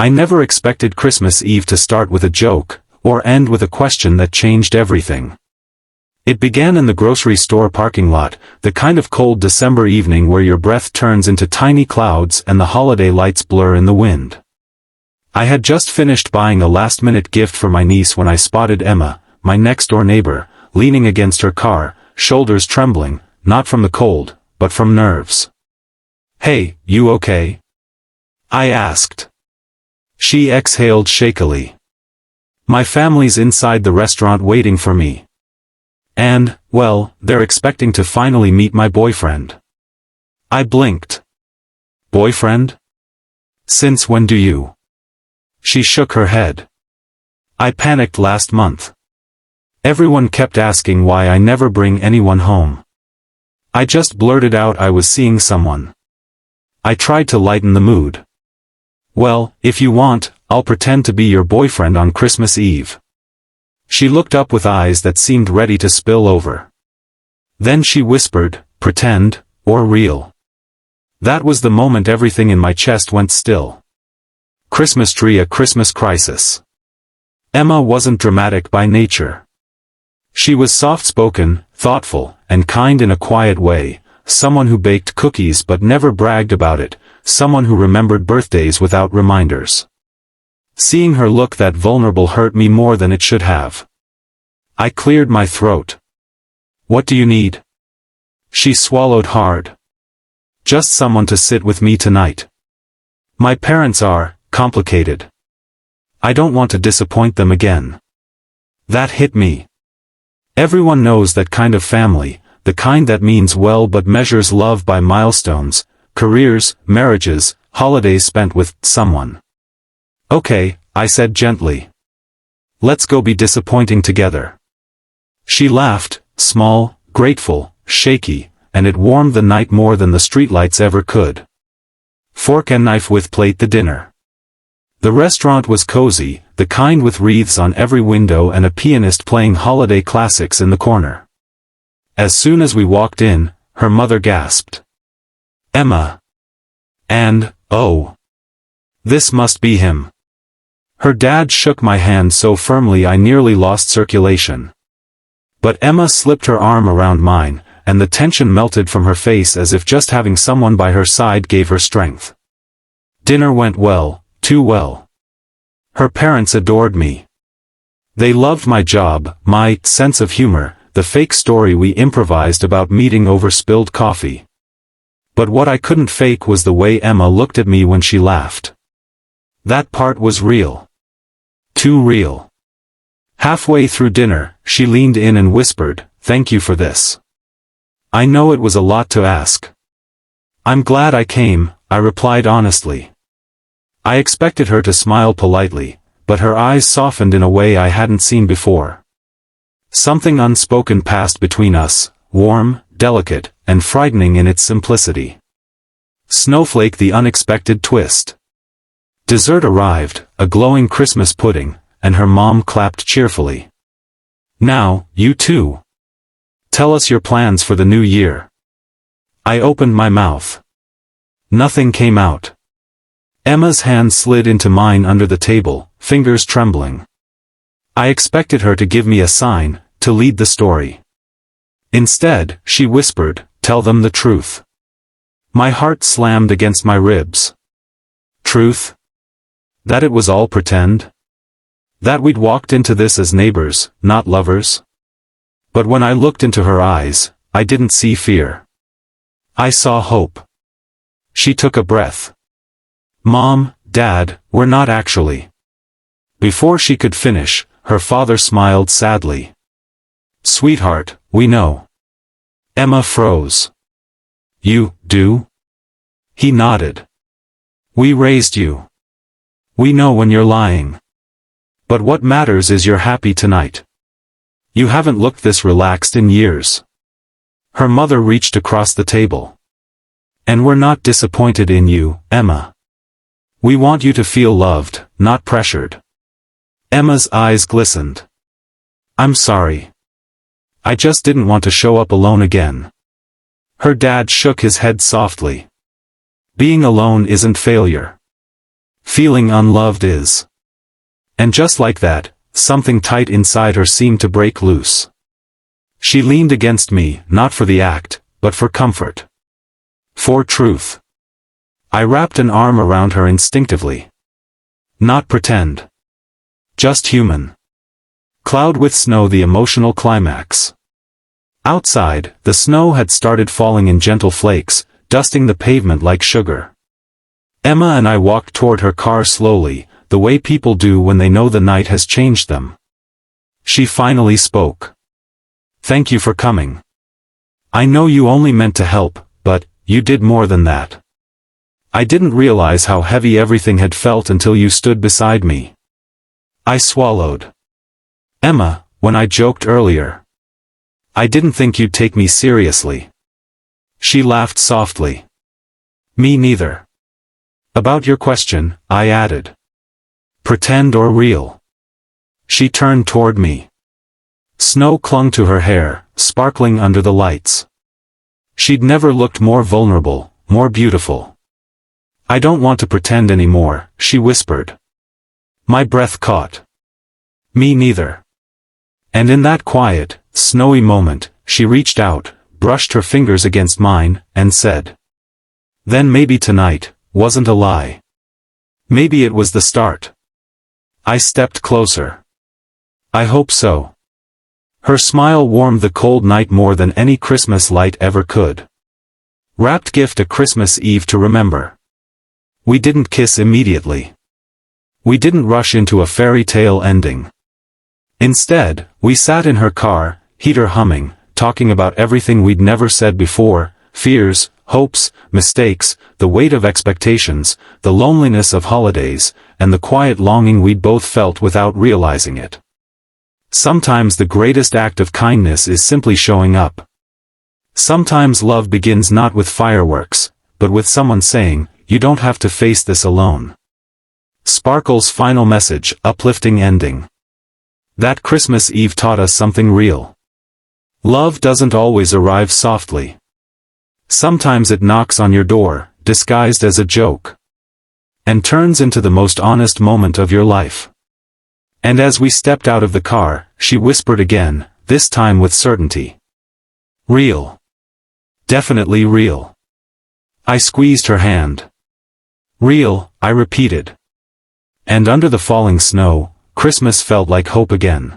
I never expected Christmas Eve to start with a joke, or end with a question that changed everything. It began in the grocery store parking lot, the kind of cold December evening where your breath turns into tiny clouds and the holiday lights blur in the wind. I had just finished buying a last-minute gift for my niece when I spotted Emma, my next-door neighbor, leaning against her car, shoulders trembling, not from the cold, but from nerves. "Hey, you okay?" I asked. She exhaled shakily. "My family's inside the restaurant waiting for me. And, well, they're expecting to finally meet my boyfriend." I blinked. "Boyfriend? Since when do you?" She shook her head. "I panicked last month. Everyone kept asking why I never bring anyone home. I just blurted out I was seeing someone. I tried to lighten the mood. Well, if you want, I'll pretend to be your boyfriend on Christmas Eve." She looked up with eyes that seemed ready to spill over. Then she whispered, "Pretend, or real?" That was the moment everything in my chest went still. Christmas tree, a Christmas crisis. Emma wasn't dramatic by nature. She was soft-spoken, thoughtful, and kind in a quiet way, someone who baked cookies but never bragged about it, someone who remembered birthdays without reminders. Seeing her look that vulnerable hurt me more than it should have. I cleared my throat. "What do you need?" She swallowed hard. "Just someone to sit with me tonight. My parents are complicated. I don't want to disappoint them again." That hit me. Everyone knows that kind of family, the kind that means well but measures love by milestones, careers, marriages, holidays spent with someone. "Okay," I said gently. "Let's go be disappointing together." She laughed, small, grateful, shaky, and it warmed the night more than the streetlights ever could. Fork and knife with plate the dinner. The restaurant was cozy, the kind with wreaths on every window and a pianist playing holiday classics in the corner. As soon as we walked in, her mother gasped. "Emma." And, oh. This must be him. Her dad shook my hand so firmly I nearly lost circulation. But Emma slipped her arm around mine, and the tension melted from her face as if just having someone by her side gave her strength. Dinner went well, too well. Her parents adored me. They loved my job, my sense of humor, the fake story we improvised about meeting over spilled coffee. But what I couldn't fake was the way Emma looked at me when she laughed. That part was real. Too real. Halfway through dinner, she leaned in and whispered, "Thank you for this." I know it was a lot to ask. "I'm glad I came," I replied honestly. I expected her to smile politely, but her eyes softened in a way I hadn't seen before. Something unspoken passed between us, warm, delicate, and frightening in its simplicity. Snowflake, the unexpected twist. Dessert arrived, a glowing Christmas pudding, and her mom clapped cheerfully. "Now, you two. Tell us your plans for the new year." I opened my mouth. Nothing came out. Emma's hand slid into mine under the table, fingers trembling. I expected her to give me a sign, to lead the story. Instead, she whispered, "Tell them the truth." My heart slammed against my ribs. Truth? That it was all pretend? That we'd walked into this as neighbors, not lovers? But when I looked into her eyes, I didn't see fear. I saw hope. She took a breath. "Mom, Dad, we're not actually." Before she could finish, her father smiled sadly. "Sweetheart, we know." Emma froze. "You do?" He nodded. "We raised you. We know when you're lying. But what matters is you're happy tonight. You haven't looked this relaxed in years." Her mother reached across the table. "And we're not disappointed in you, Emma. We want you to feel loved, not pressured." Emma's eyes glistened. "I'm sorry. I just didn't want to show up alone again." Her dad shook his head softly. "Being alone isn't failure. Feeling unloved is. And just like that, something tight inside her seemed to break loose. She leaned against me, not for the act, but for comfort. For truth. I wrapped an arm around her instinctively. Not pretend. Just human. Cloud with snow, the emotional climax. Outside, the snow had started falling in gentle flakes, dusting the pavement like sugar. Emma and I walked toward her car slowly, the way people do when they know the night has changed them. She finally spoke. "Thank you for coming. I know you only meant to help, but you did more than that. I didn't realize how heavy everything had felt until you stood beside me." I swallowed. "Emma, when I joked earlier, I didn't think you'd take me seriously." She laughed softly. "Me neither." "About your question," I added. "Pretend or real?" She turned toward me. Snow clung to her hair, sparkling under the lights. She'd never looked more vulnerable, more beautiful. "I don't want to pretend anymore," she whispered. My breath caught. "Me neither." And in that quiet, snowy moment, she reached out, brushed her fingers against mine, and said, "Then maybe tonight wasn't a lie. Maybe it was the start." I stepped closer. "I hope so." Her smile warmed the cold night more than any Christmas light ever could. Wrapped gift, a Christmas Eve to remember. We didn't kiss immediately. We didn't rush into a fairy tale ending. Instead, we sat in her car, heater humming, talking about everything we'd never said before: fears, hopes, mistakes, the weight of expectations, the loneliness of holidays, and the quiet longing we'd both felt without realizing it. Sometimes the greatest act of kindness is simply showing up. Sometimes love begins not with fireworks, but with someone saying, "You don't have to face this alone." Sparkle's final message, uplifting ending. That Christmas Eve taught us something real. Love doesn't always arrive softly. Sometimes it knocks on your door, disguised as a joke, and turns into the most honest moment of your life. And as we stepped out of the car, she whispered again, this time with certainty. "Real. Definitely real." I squeezed her hand. "Real," I repeated. And under the falling snow, Christmas felt like hope again.